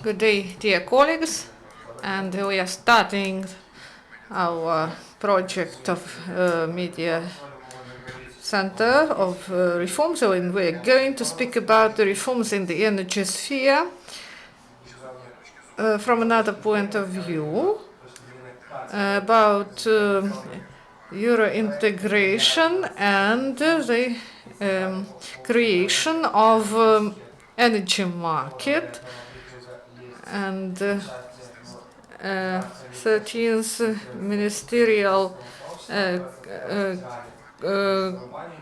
Good day, dear colleagues, and we are starting our project of Media Center of Reforms, and we're going to speak about the reforms in the energy sphere from another point of view, about euro-integration and the creation of energy market and 13th ministerial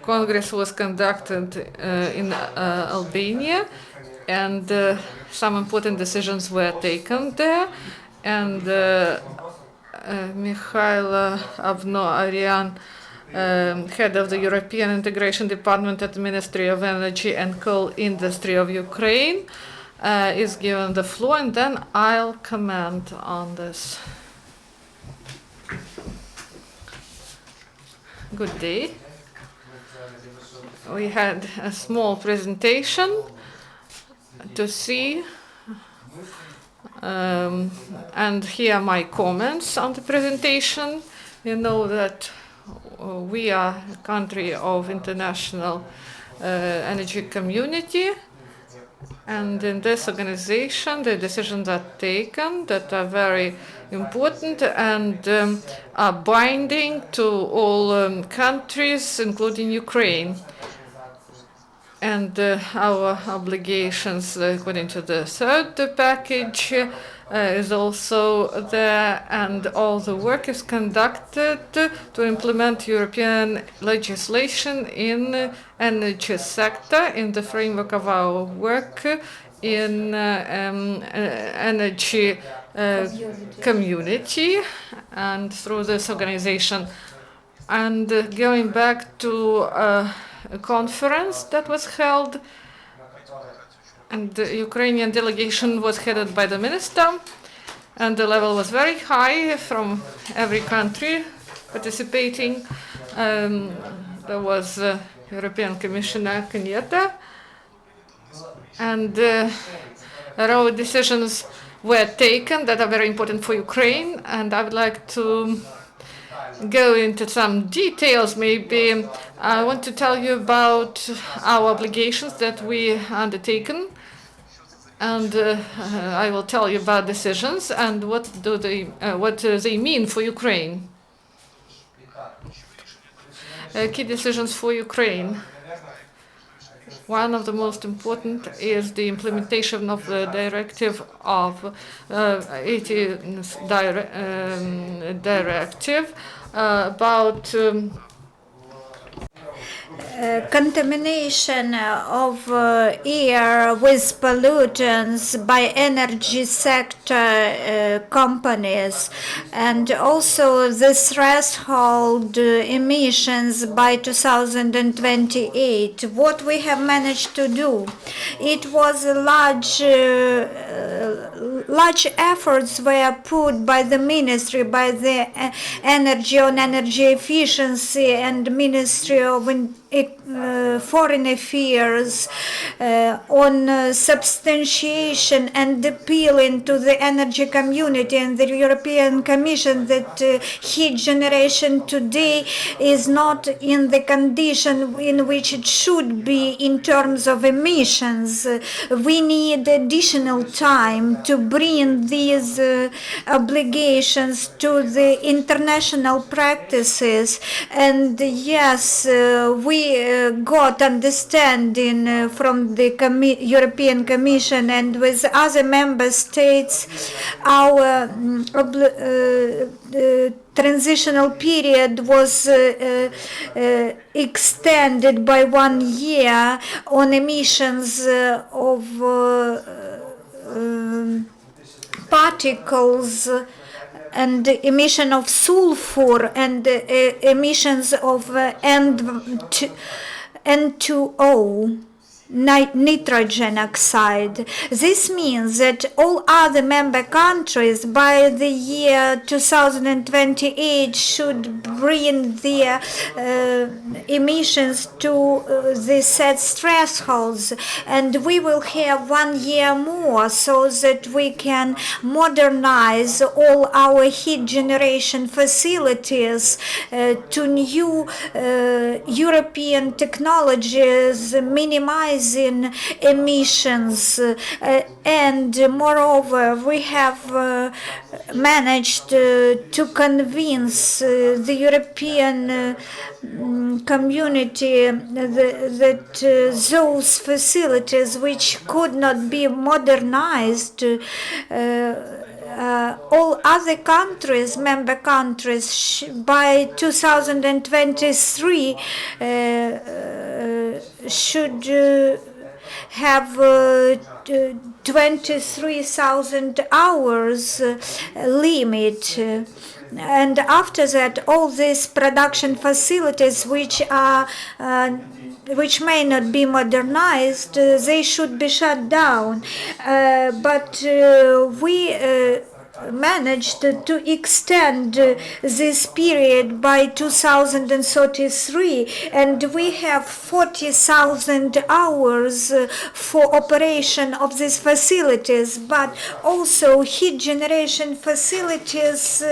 Congress was conducted in Albania, and some important decisions were taken there, and Mykhailo Bno-Airiian, head of the European Integration Department at the Ministry of Energy and Coal Industry of Ukraine, is given the floor, and then I'll comment on this. Good day. We had a small presentation to see, and here are my comments on the presentation. You know that we are a country of international energy community, and in this organization the decisions are taken that are very important and are binding to all countries, including Ukraine. And our obligations, according to the third package, is also there, and all the work is conducted to implement European legislation in energy sector in the framework of our work in energy community and through this organization. And going back to a conference that was held, and the Ukrainian delegation was headed by the minister, and the level was very high from every country participating. There was European Commissioner Kachka, and our decisions were taken that are very important for Ukraine, and I would like to go into some details. Maybe I want to tell you about our obligations that we undertaken, and I will tell you about decisions and what they mean for Ukraine. Key decisions for Ukraine. One of the most important is the implementation of the Directive of Directive about contamination of air with pollutants by energy sector companies, and also the threshold emissions by 2028. What we have managed to do, it was a large efforts were put by the ministry, by the energy efficiency and Ministry of Foreign Affairs on substantiation and appealing to the energy community and the European Commission that heat generation today is not in the condition in which it should be in terms of emissions. We need additional time to bring these obligations to the international practices, and yes, we got understanding from the European Commission and with other member states. Our transitional period was extended by 1 year on emissions of particles and emission of sulfur and emissions of N2O. nitrogen oxide. This means that all other member countries by the year 2028 should bring their emissions to the set thresholds, and we will have 1 year more so that we can modernize all our heat generation facilities to new European technologies, minimizing emissions, and moreover we have managed to convince the European community that those facilities which could not be modernized, all other countries, member countries, by 2023 should have 23,000 hours limit. And after that, all these production facilities which may not be modernized, they should be shut down. But we managed to extend this period by 2033, and we have 40,000 hours for operation of these facilities, but also heat generation facilities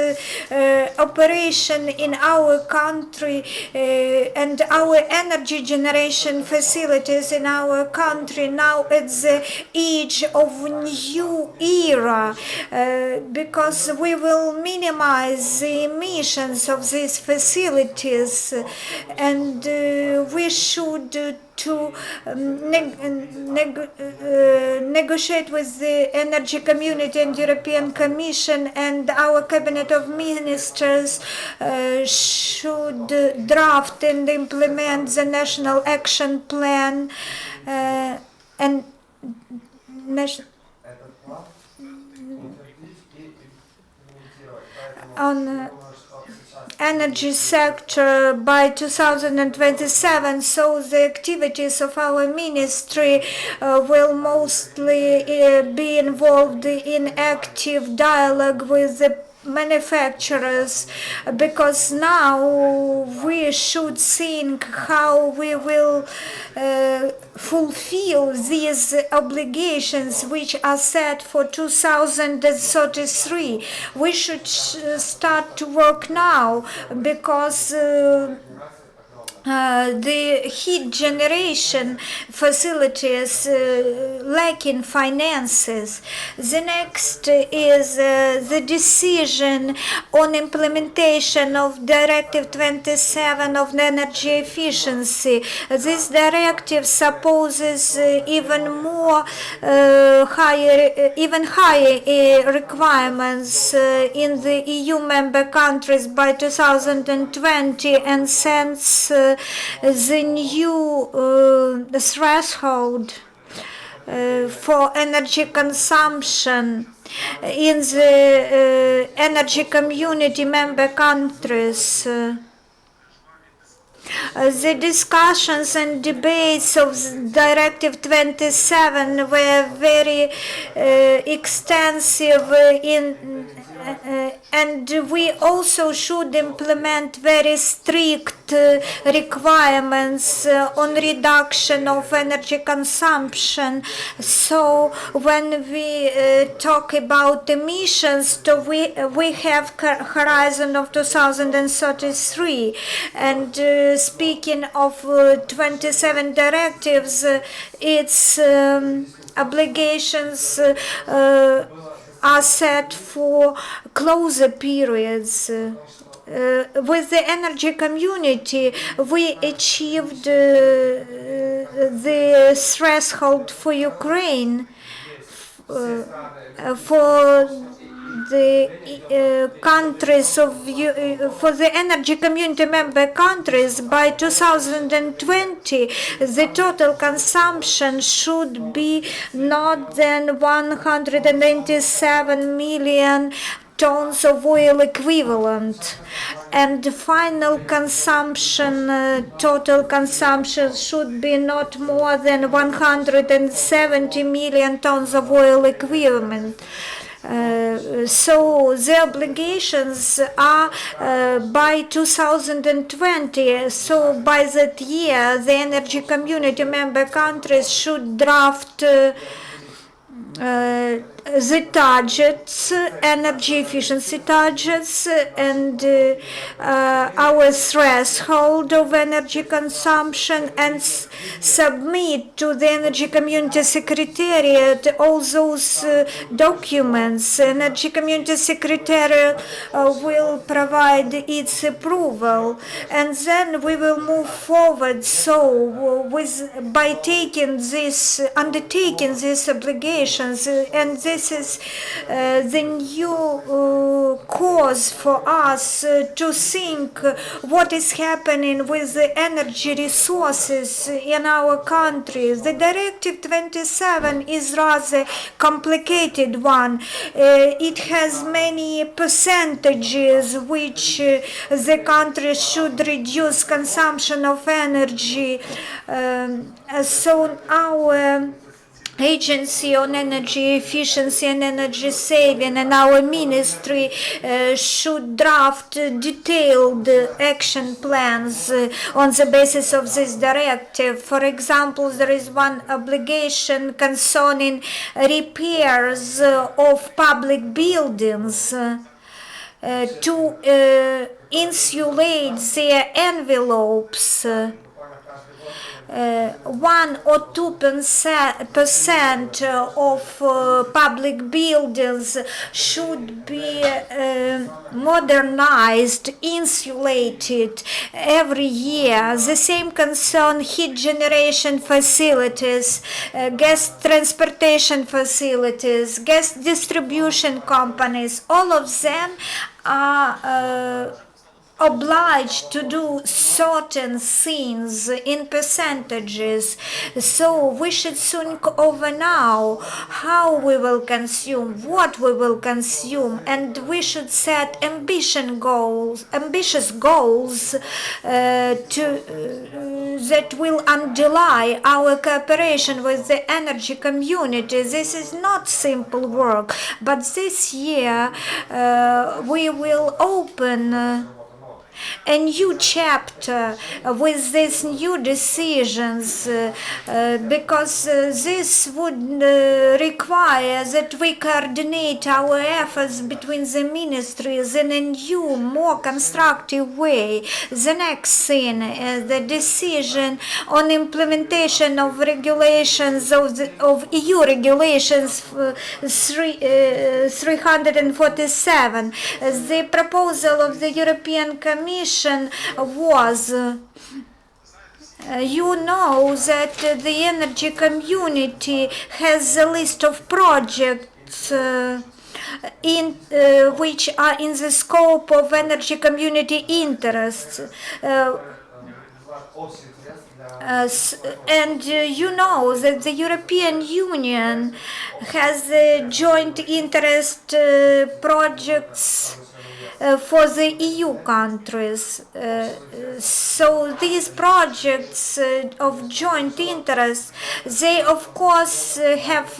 operation in our country and our energy generation facilities in our country now at the age of new era, because we will minimize the emissions of these facilities, and we should to negotiate with the energy community and European Commission, and our cabinet of ministers should draft and implement the national action plan and on energy sector by 2027, so the activities of our ministry will mostly be involved in active dialogue with the manufacturers, because now we should think how we will fulfill these obligations which are set for 2033. We should start to work now, because the heat generation facilities lacking finances. The next is the decision on implementation of Directive 27 of energy efficiency. This directive supposes even higher requirements in the EU member countries by 2020, and sends the new threshold for energy consumption in the energy community member countries. The discussions and debates of Directive 27 were very extensive and we also should implement very strict requirements on reduction of energy consumption. So when we talk about emissions, we have horizon of 2033, and speaking of 27 directives, its obligations are set for closer periods. With the energy community, we achieved the threshold for Ukraine for the countries for the energy community member countries by 2020. The total consumption should be not than 197 million tons of oil equivalent, and the final consumption, total consumption should be not more than 170 million tons of oil equivalent. So the obligations are by 2020. So by that year, the energy community member countries should draft the targets, energy efficiency targets, and our threshold of energy consumption, and submit to the Energy Community Secretariat all those documents. Energy Community Secretariat will provide its approval, and then we will move forward. So by undertaking these obligations, and this is the new cause for us to think what is happening with the energy resources in our country. The Directive 27 is rather complicated one. It has many percentages which the country should reduce consumption of energy. So our Agency on Energy Efficiency and Energy Saving and our ministry should draft detailed action plans on the basis of this directive. For example, there is one obligation concerning repairs of public buildings to insulate their envelopes. 1 or 2% of public buildings should be modernized, insulated every year. The same concern heat generation facilities, gas transportation facilities, gas distribution companies. All of them are obliged to do certain things in percentages. So we should think over now how we will consume, what we will consume, and we should set ambitious goals that will underlie our cooperation with the energy community. This is not simple work, but this year we will open a new chapter with these new decisions, because this would require that we coordinate our efforts between the ministries in a new, more constructive way. The next thing is the decision on implementation of regulations of EU regulations 347. The proposal of the European Commission was, you know that the energy community has a list of projects which are in the scope of energy community interests. And you know that the European Union has joint interest projects for the EU countries. So these projects of joint interest, they of course have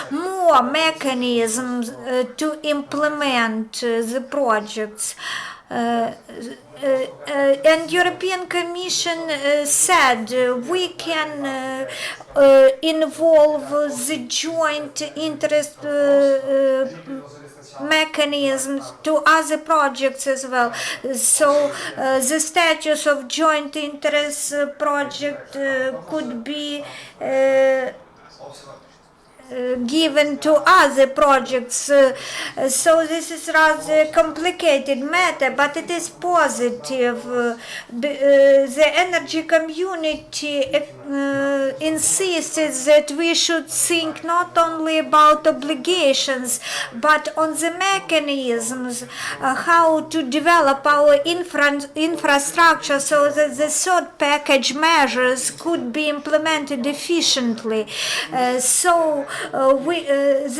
more mechanisms to implement the projects. And European Commission said we can involve the joint interest mechanisms to other projects as well. So the status of joint interest project could be given to other projects. So this is rather complicated matter, but it is positive. The energy community insisted that we should think not only about obligations but on the mechanisms how to develop our infrastructure so that the third package measures could be implemented efficiently.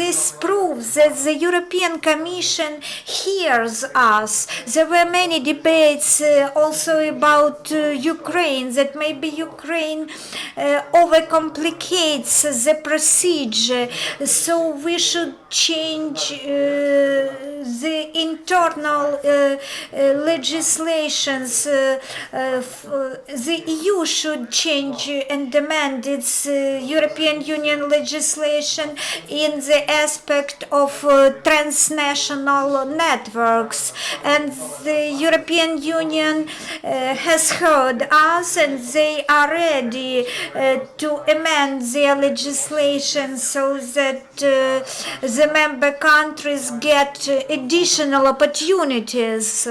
This proves that the European Commission hears us. There were many debates also about Ukraine, that maybe Ukraine overcomplicates the procedure, so we should change the internal legislations. The EU should change and amend its European Union legislation in the aspect of transnational networks, and the European Union has heard us, and they are ready to amend their legislation so that the member countries get additional opportunities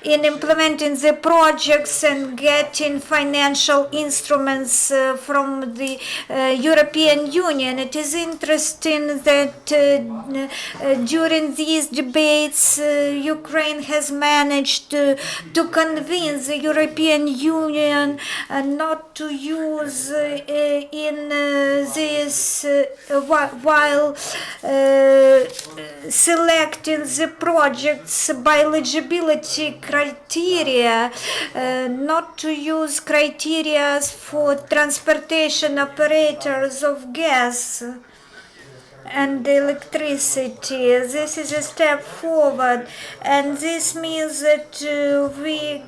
in implementing the projects and getting financial instruments from the European Union. It is interesting that during these debates Ukraine has managed to convince the European Union not to use in this while selecting the projects by eligibility criteria, not to use criteria for transportation operators of gas and electricity. This is a step forward, and this means that we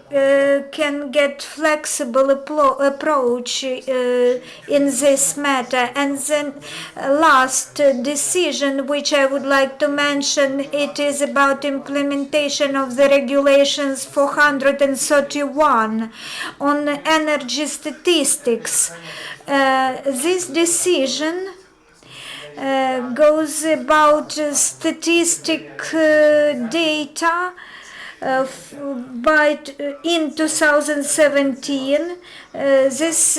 can get flexible approach in this matter. And then last decision which I would like to mention, it is about implementation of the regulations 431 on energy statistics. This decision goes about statistic data in 2017. This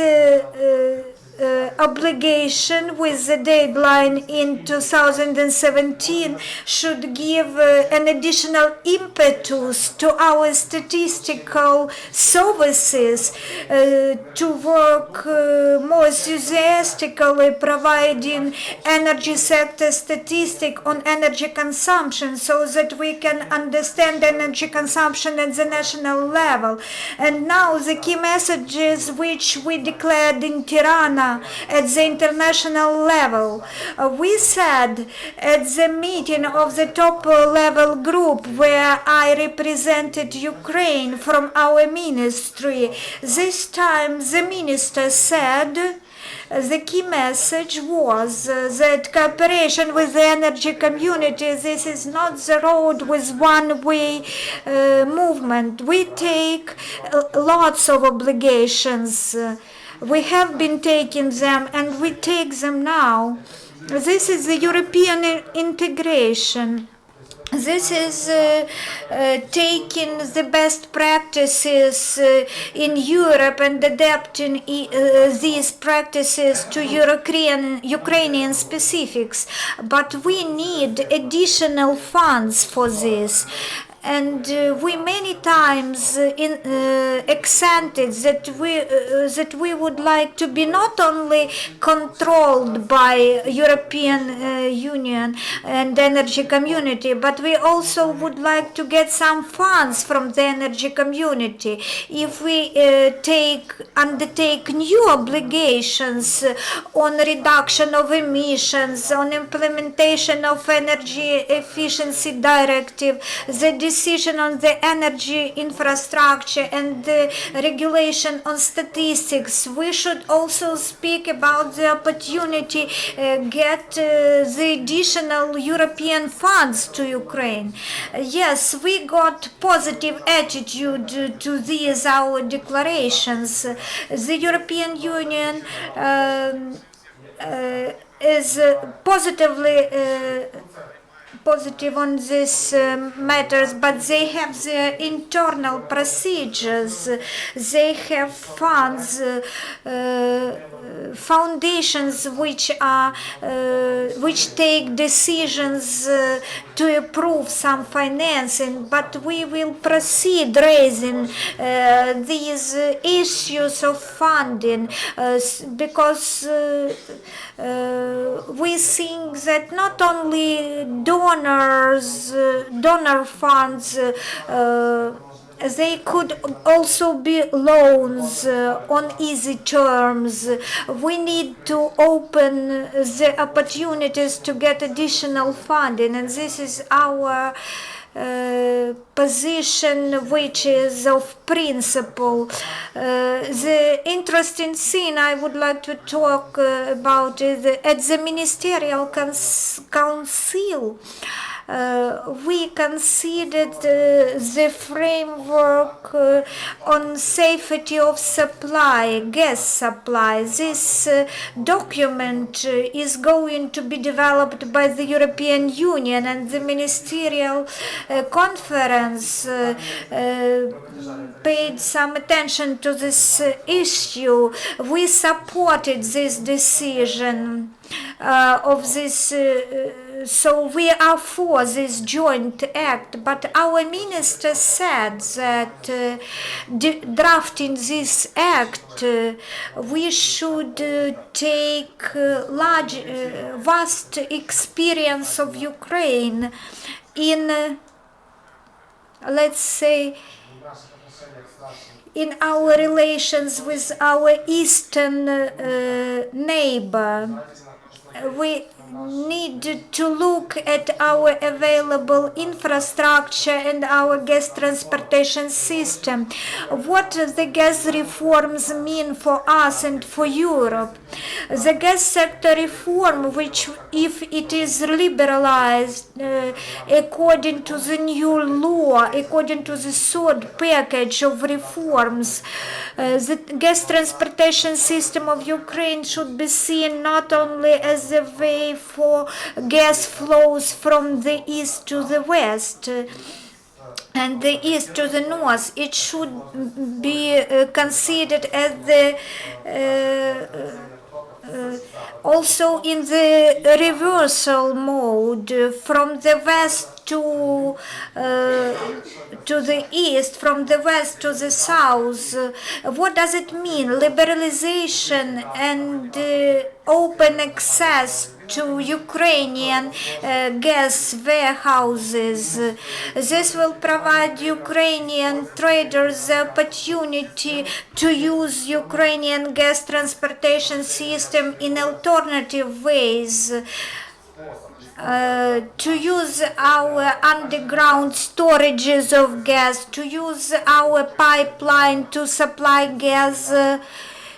obligation with the deadline in 2017 should give an additional impetus to our statistical services to work more enthusiastically providing energy sector statistic on energy consumption so that we can understand energy consumption at the national level. And now the key messages which we declared in Tirana at the international level. We said at the meeting of the top level group where I represented Ukraine from our ministry, this time the minister said the key message was that cooperation with the energy community, this is not the road with one-way movement. We take lots of obligations. We have been taking them and we take them now. This is the European integration. This is taking the best practices in Europe and adapting these practices to Ukrainian specifics. But we need additional funds for this. And we many times accented that we would like to be not only controlled by European Union and energy community, but we also would like to get some funds from the energy community. If we undertake new obligations on reduction of emissions, on implementation of energy efficiency directive, the decision on the energy infrastructure and the regulation on statistics, we should also speak about the opportunity get the additional European funds to Ukraine. Yes, we got positive attitude to these our declarations. The European Union is positively positive on these matters, but they have their internal procedures. They have funds, foundations which take decisions to approve some financing. But we will proceed raising these issues of funding because we think that not only donor funds, they could also be loans on easy terms. We need to open the opportunities to get additional funding, and this is our position, which is of principle. The interesting thing I would like to talk about is at the Ministerial Council. We considered the framework on safety of supply, gas supply. This document is going to be developed by the European Union, and the ministerial conference paid some attention to this issue. We supported this decision of this. So we are for this joint act, but our minister said that drafting this act, we should take vast experience of Ukraine in, let's say, in our relations with our eastern neighbor. We need to look at our available infrastructure and our gas transportation system. What does the gas reforms mean for us and for Europe? The gas sector reform, which if it is liberalized according to the new law, according to the third package of reforms, the gas transportation system of Ukraine should be seen not only as a way for gas flows from the east to the west and the east to the north. It should be considered as the also in the reversal mode from the west to the east, from the west to the south. What does it mean? Liberalization and open access to Ukrainian gas warehouses. This will provide Ukrainian traders the opportunity to use Ukrainian gas transportation system in alternative ways. To use our underground storages of gas, to use our pipeline to supply gas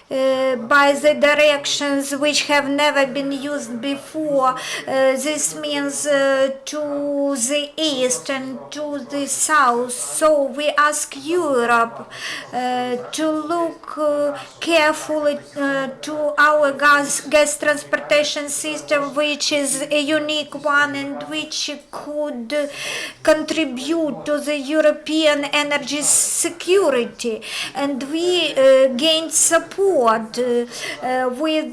by the directions which have never been used before. This means to the east and to the south. So we ask Europe to look carefully to our gas transportation system, which is a unique one and which could contribute to the European energy security. And we gained support with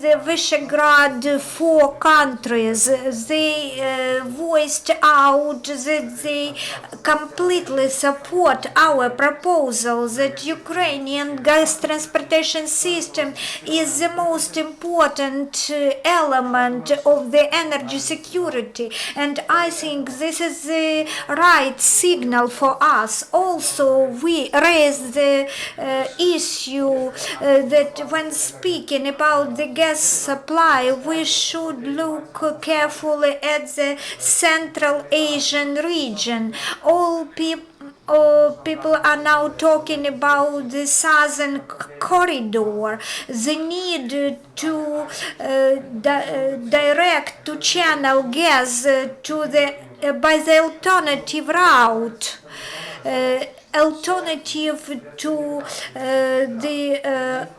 the Visegrad 4 countries. They voiced out that they completely support our proposal that Ukrainian gas transportation system is the most important element of the energy security, and I think this is the right signal for us. Also, we raised the issue that when speaking about the gas supply, we should look carefully at the Central Asian region. All people are now talking about the southern corridor, the need to direct, to channel gas to the by the alternative route. Alternative to the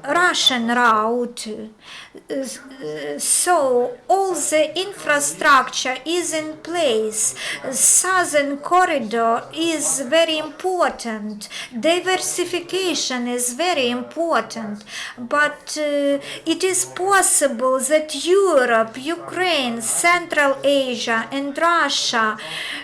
Russian route. So all the infrastructure is in place. Southern corridor is very important. Diversification is very important. But it is possible that Europe, Ukraine, Central Asia, and Russia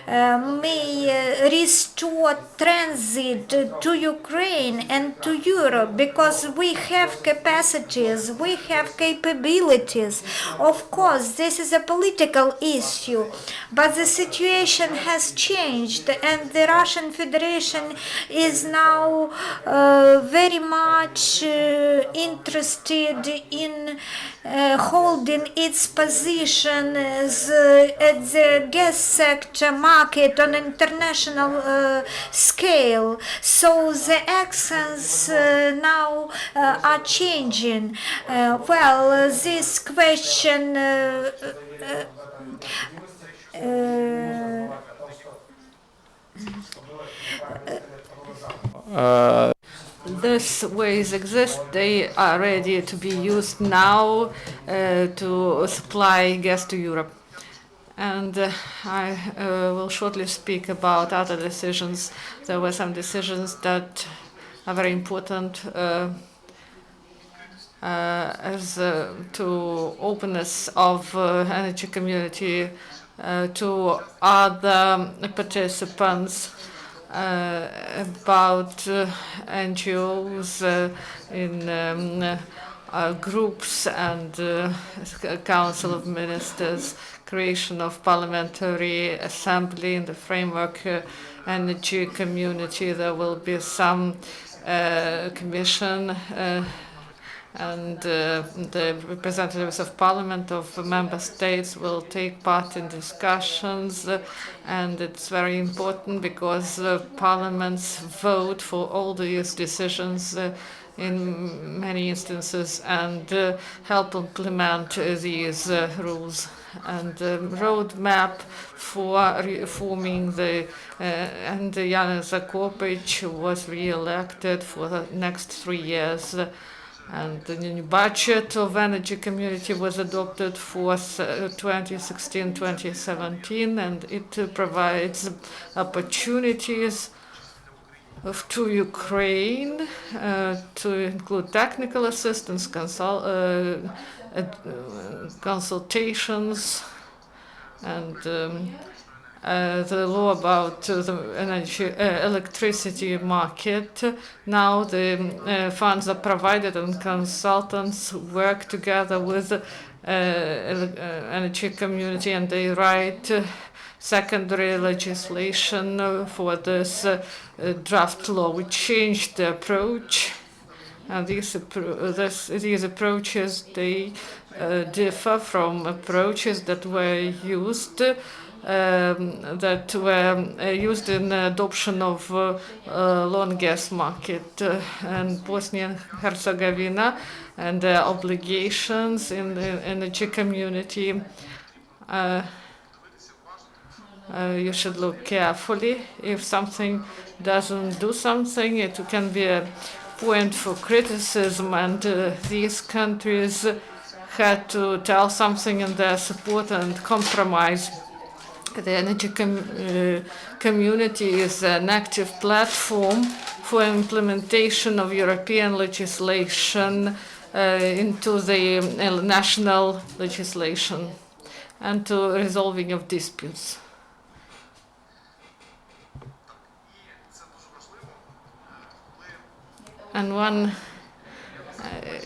may restore transit to Ukraine and to Europe because we have capacities, we have capabilities. Of course, this is a political issue, but the situation has changed, and the Russian Federation is now very much interested in holding its position as, at the gas sector market on international scale. So the accents now are changing. This question These ways exist. They are ready to be used now to supply gas to Europe. And I will shortly speak about other decisions. There were some decisions that are very important as to openness of energy community to other participants, about NGOs in groups and Council of Ministers, creation of parliamentary assembly in the framework energy community. There will be some commission and the representatives of parliament of the member states will take part in discussions, and it's very important because parliaments vote for all these decisions in many instances and help implement these rules. And the roadmap for reforming the and Jan Zakopich was re-elected for the next 3 years. And the new budget of energy community was adopted for 2016-2017, and it provides opportunities to Ukraine to include technical assistance, consultations, and the law about the energy, electricity market. Now the funds are provided and consultants work together with energy community, and they write secondary legislation for this draft law. We changed the approach, and these approaches, they differ from approaches that were used used in adoption of loan gas market and Bosnia and Herzegovina, and the obligations in the energy community. You should look carefully. If something doesn't do something, it can be a point for criticism, and these countries had to tell something in their support and compromise. The energy community is an active platform for implementation of European legislation into the national legislation and to resolving of disputes. And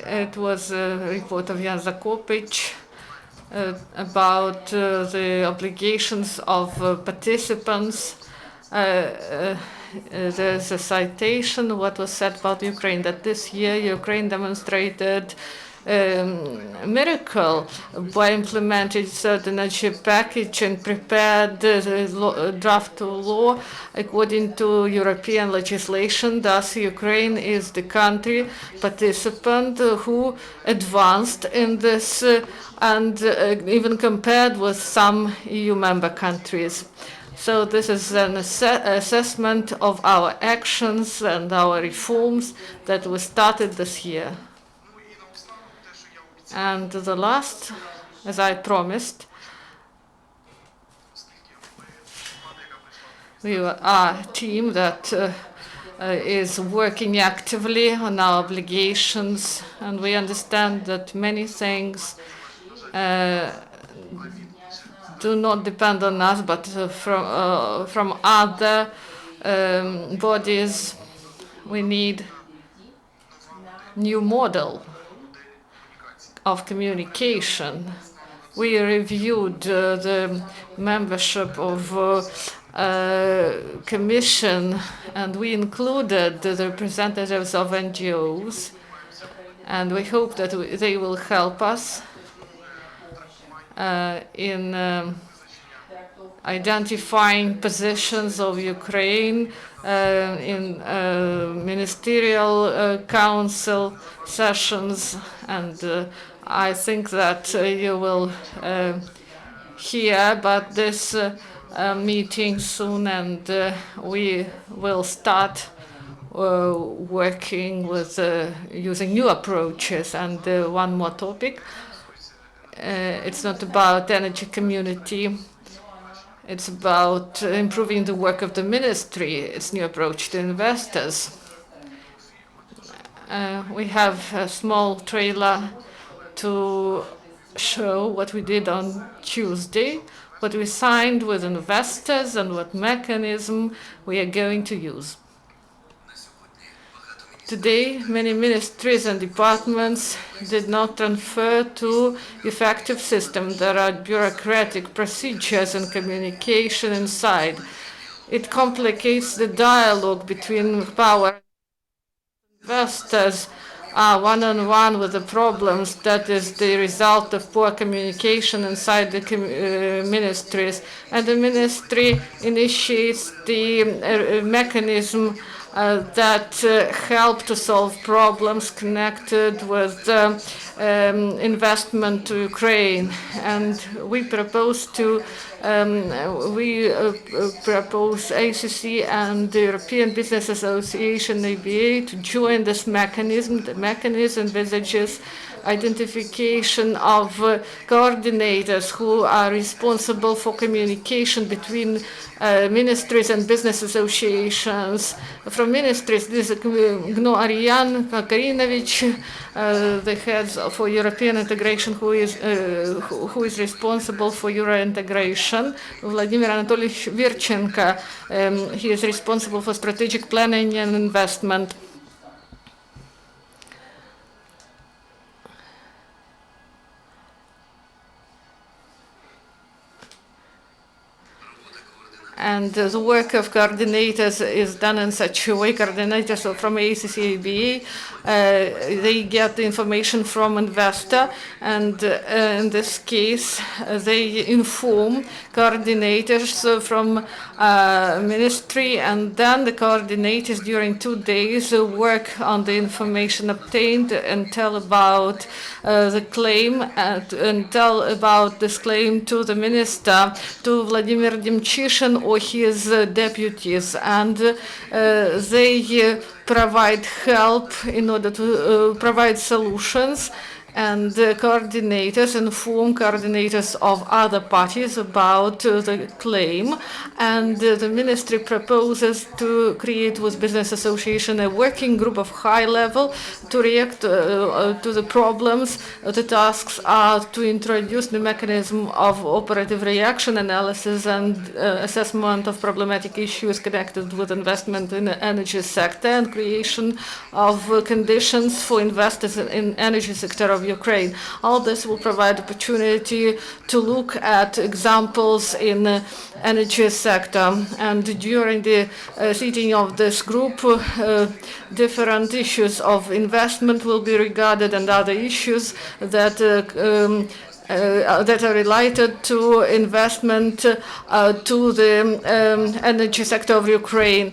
it was a report of Jan Zakopich about the obligations of participants. There's a citation, what was said about Ukraine, that this year Ukraine demonstrated miracle by implementing certain energy package and prepared the draft law according to European legislation. Thus, Ukraine is the country participant who advanced in this and even compared with some EU member countries. So this is an assessment of our actions and our reforms that we started this year. And the last, as I promised, we are a team that is working actively on our obligations, and we understand that many things do not depend on us, but from other bodies. We need new model of communication. We reviewed the membership of commission, and we included the representatives of NGOs, and we hope that they will help us in identifying positions of Ukraine in ministerial council sessions, and I think that you will hear about this meeting soon, and we will start working with using new approaches. And one more topic. It's not about energy community. It's about improving the work of the ministry, its new approach to investors. We have a small trailer to show what we did on Tuesday, what we signed with investors, and what mechanism we are going to use. Today, many ministries and departments did not transfer to effective systems. There are bureaucratic procedures and communication inside. It complicates the dialogue between power. Investors are one-on-one with the problems. That is the result of poor communication inside the ministries. And the ministry initiates the mechanism that help to solve problems connected with investment to Ukraine. And we propose to propose ACC and the European Business Association (ABA) to join this mechanism. The mechanism envisages identification of coordinators who are responsible for communication between ministries and business associations. From ministries, this is Bno-Airiian, the heads for European integration, who is responsible for eurointegration. Vladimir Anatolyevich Virchenko, he is responsible for strategic planning and investment. And the work of coordinators is done in such a way. Coordinators from ACC-ABA, they get the information from investor, and in this case, they inform coordinators from ministry, and then the coordinators during 2 days work on the information obtained and tell about the claim and tell about this claim to the minister, to Vladimir Demchyshin or his deputies, and they provide help in order to provide solutions, and the coordinators inform coordinators of other parties about the claim, and the ministry proposes to create with business association a working group of high level to react to the problems. The tasks are to introduce the mechanism of operative reaction analysis and assessment of problematic issues connected with investment in the energy sector and creation of conditions for investors in energy sector of Ukraine. All this will provide opportunity to look at examples in the energy sector. And during the sitting of this group, different issues of investment will be regarded, and other issues that that are related to investment to the energy sector of Ukraine.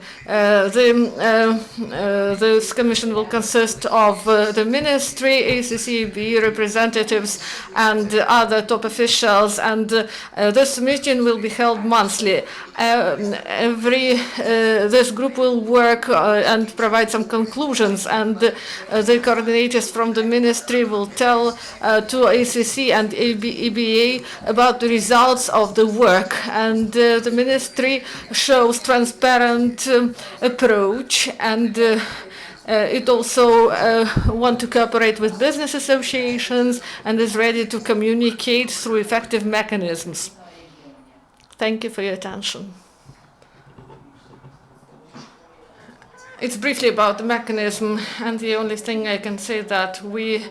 This commission will consist of the ministry, ACCB representatives, and other top officials, and this meeting will be held monthly. This group will work and provide some conclusions, and the coordinators from the ministry will tell to ACC and EBA about the results of the work. And the ministry shows transparent approach, and it also wants to cooperate with business associations and is ready to communicate through effective mechanisms. Thank you for your attention. It's briefly about the mechanism, and the only thing I can say that we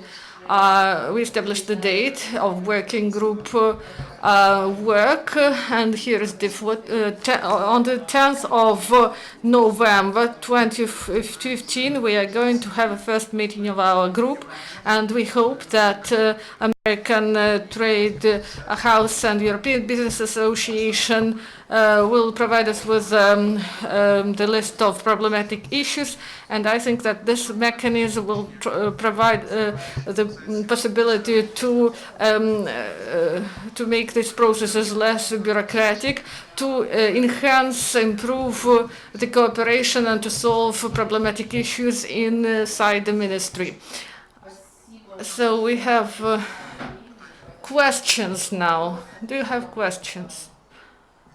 established the date of working group work, and here is the on the 10th of November 2015 we are going to have a first meeting of our group, and we hope that American Trade House and European Business Association will provide us with the list of problematic issues, and I think that this mechanism will provide the possibility to make these processes less bureaucratic, to enhance, improve the cooperation, and to solve problematic issues inside the ministry. So we have questions now. Do you have questions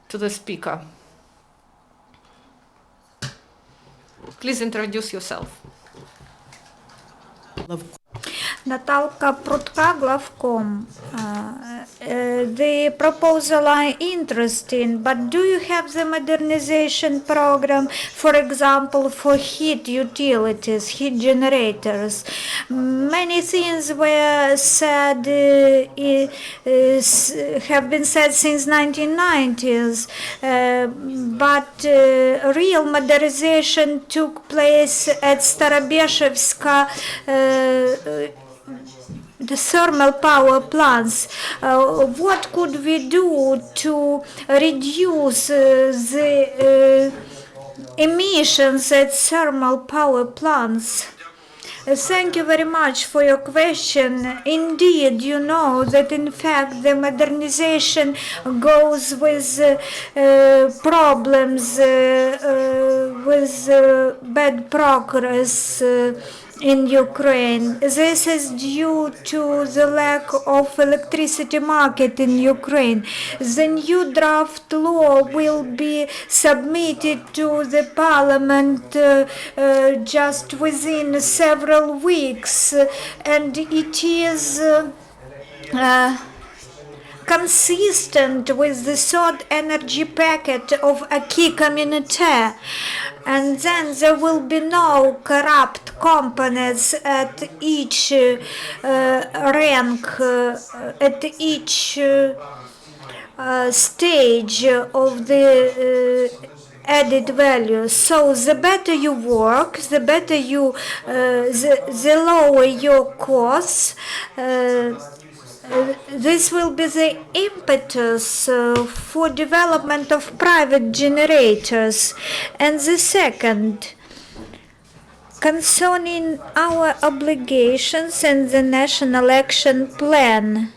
to the speaker? Please introduce yourself. Natalka Prutka, Glavcom. The proposal are interesting, but do you have the modernization program, for example, for heat utilities, heat generators? Many things were said, have been said since 1990s, but real modernization took place at Starobeshevska, the thermal power plants. What could we do to reduce the emissions at thermal power plants? Thank you very much for your question. Indeed, you know that in fact the modernization goes with problems, with bad progress in Ukraine. This is due to the lack of electricity market in Ukraine. The new draft law will be submitted to the parliament just within several weeks, and it is consistent with the third energy packet of acquis communautaire, and then there will be no corrupt companies at each rank, at each stage of the added value. So the better you work, the better you, the lower your costs. This will be the impetus for development of private generators. And the second, concerning our obligations and the National Action Plan.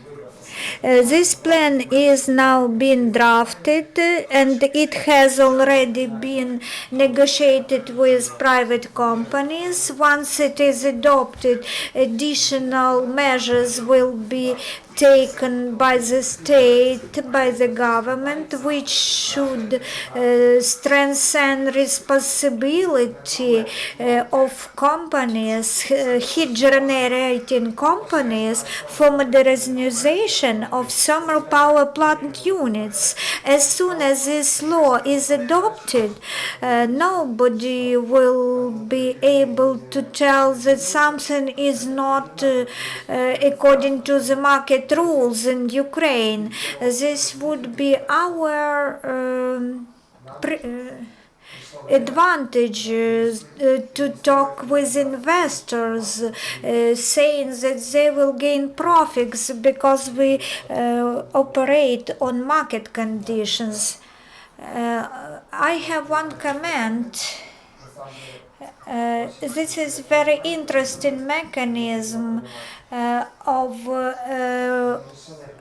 This plan is now being drafted, and it has already been negotiated with private companies. Once it is adopted, additional measures will be taken by the state, by the government, which should strengthen responsibility of companies, heat generating companies, for modernization of thermal power plant units. As soon as this law is adopted, nobody will be able to tell that something is not according to the market rules in Ukraine. This would be our advantages to talk with investors, saying that they will gain profits because we operate on market conditions. I have one comment. This is very interesting mechanism of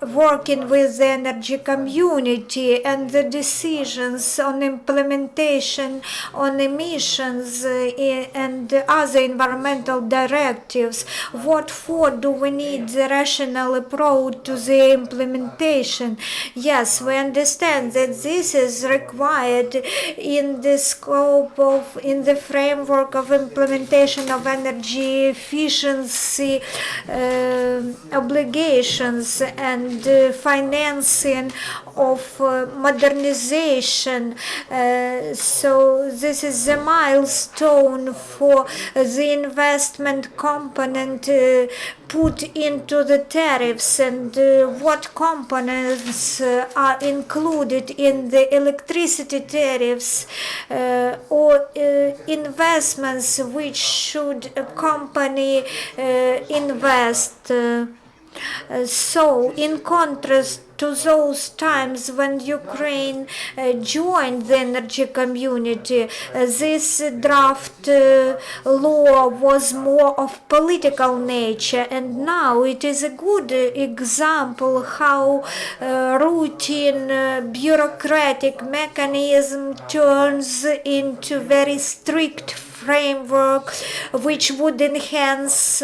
working with the energy community and the decisions on implementation on emissions and other environmental directives. What for do we need the rational approach to the implementation? Yes, we understand that this is required in the scope of, in the framework of implementation of energy efficiency obligations and financing of modernization. So this is a milestone for the investment component put into the tariffs, and what components are included in the electricity tariffs or investments which should accompany invest. So, in contrast to those times when Ukraine joined the energy community, this draft law was more of political nature, and now it is a good example how routine bureaucratic mechanism turns into very strict framework which would enhance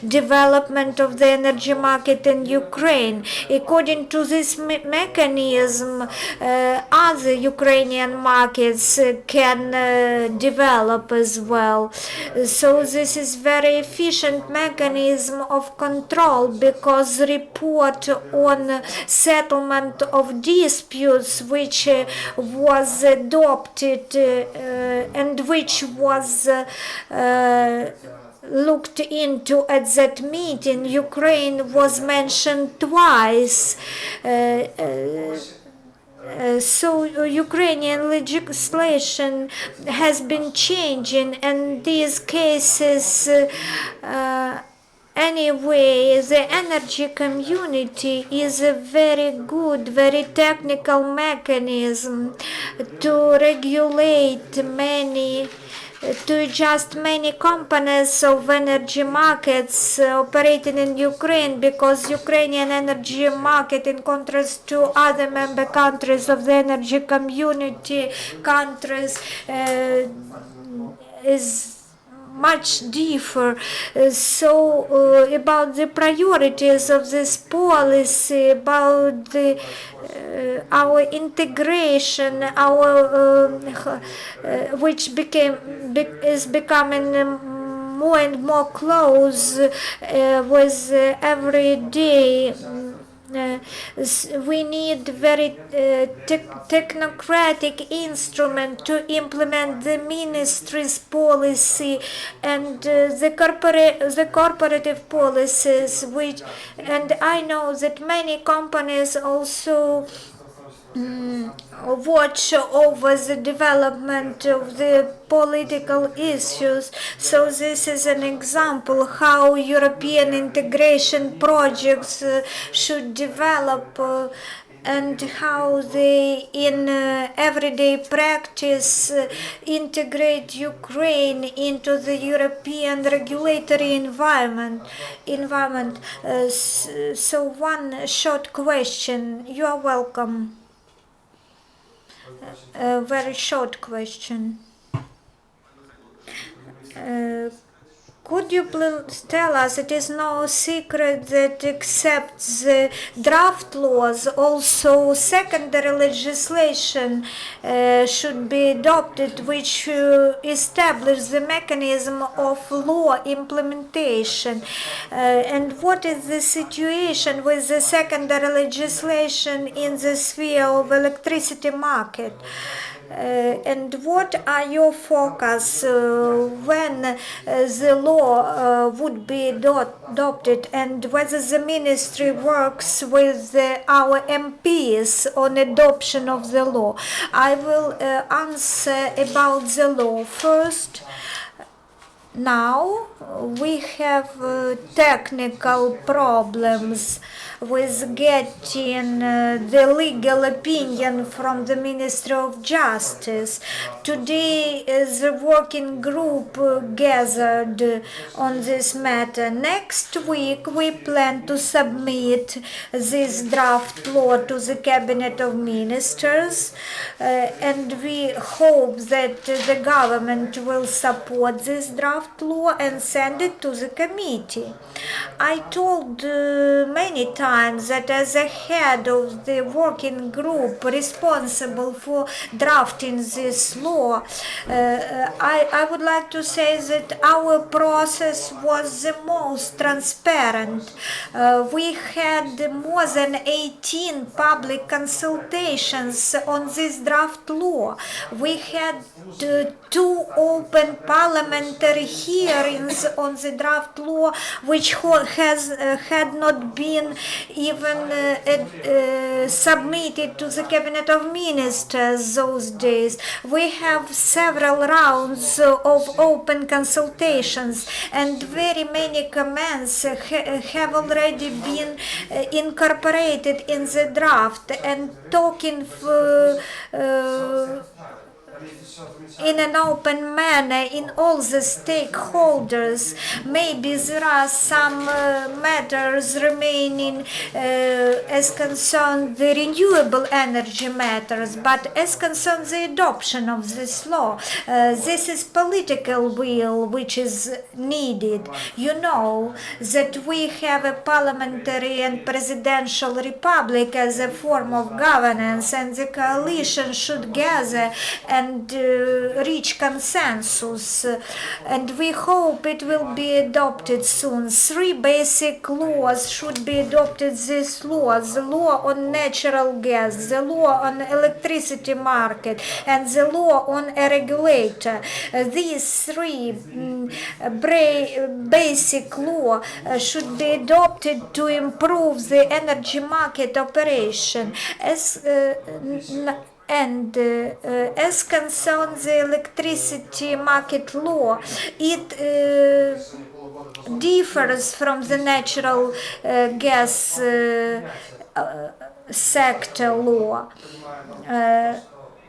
development of the energy market in Ukraine. According to this mechanism, other Ukrainian markets can develop as well. So this is very efficient mechanism of control, because report on settlement of disputes which was adopted and which was looked into at that meeting, Ukraine was mentioned twice. So Ukrainian legislation has been changing, and these cases anyway, the energy community is a very good, very technical mechanism to regulate many, to adjust many components of energy markets operating in Ukraine, because Ukrainian energy market, in contrast to other member countries of the energy community countries, is much differ. So about the priorities of this policy, about the our integration, our which is becoming more and more close with every day. We need very technocratic instrument to implement the ministry's policy and the corporative policies, which, and I know that many companies also watch over the development of the political issues. So this is an example how European integration projects should develop and how they in everyday practice integrate Ukraine into the European regulatory environment. So one short question. You are welcome. A very short question. Could you please tell us, it is no secret that except the draft laws, also secondary legislation should be adopted which establish the mechanism of law implementation. And what is the situation with the secondary legislation in the sphere of electricity market? And what are your focus when the law law would be adopted, and whether the ministry works with our MPs on adoption of the law. I will answer about the law first. Now we have technical problems with getting the legal opinion from the Ministry of Justice. Today the working group gathered on this matter. Next week we plan to submit this draft law to the Cabinet of Ministers, and we hope that the government will support this draft law and send it to the committee. I told many times that as a head of the working group responsible for drafting this law, I would like to say that our process was the most transparent. We had more than 18 public consultations on this draft law. We had two open parliamentary hearings on the draft law, which had not been even submitted to the Cabinet of Ministers those days. We have several rounds of open consultations, and very many comments have already been incorporated in the draft. And talking in an open manner in all the stakeholders. Maybe there are some matters remaining as concerned the renewable energy matters, but as concerns the adoption of this law, this is political will which is needed. You know that we have a parliamentary and presidential republic as a form of governance, and the coalition should gather and reach consensus, and we hope it will be adopted soon. Three basic laws should be adopted this law: the law on natural gas, the law on electricity market, and the law on a regulator. These three basic law should be adopted to improve the energy market operation. As concerns the electricity market law, it differs from the natural gas sector law.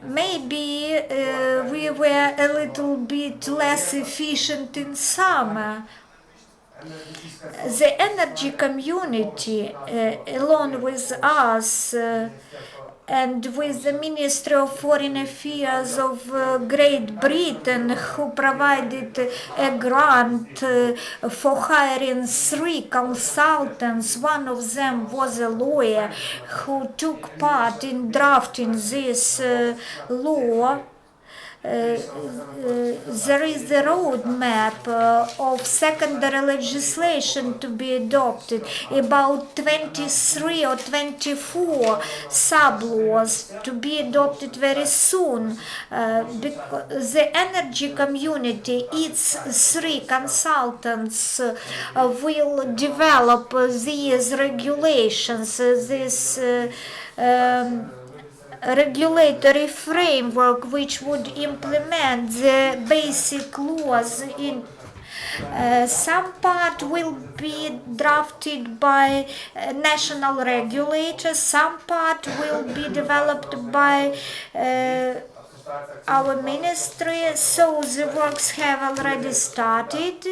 Maybe we were a little bit less efficient in summer. The energy community, along with us, and with the Ministry of Foreign Affairs of Great Britain, who provided a grant for hiring 3 consultants. One of them was a lawyer who took part in drafting this law. There is the roadmap of secondary legislation to be adopted, about 23 or 24 sub-laws to be adopted very soon. Because the energy community, its 3 consultants will develop these regulations, this regulatory framework which would implement the basic laws in some part will be drafted by national regulators, some part will be developed by our ministry, so the works have already started.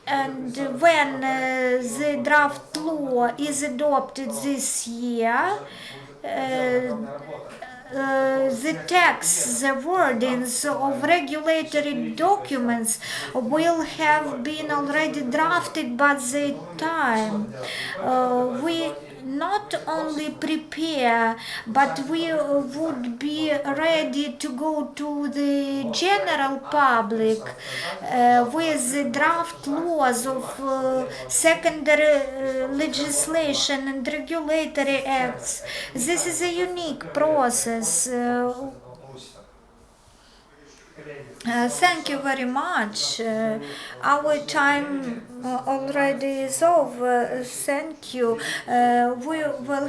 And when the draft law is adopted this year, the text, the wordings of regulatory documents will have been already drafted by the time. We not only prepare, but we would be ready to go to the general public with the draft laws of secondary legislation and regulatory acts. This is a unique process. Thank you very much. Our time already is over. Thank you. We will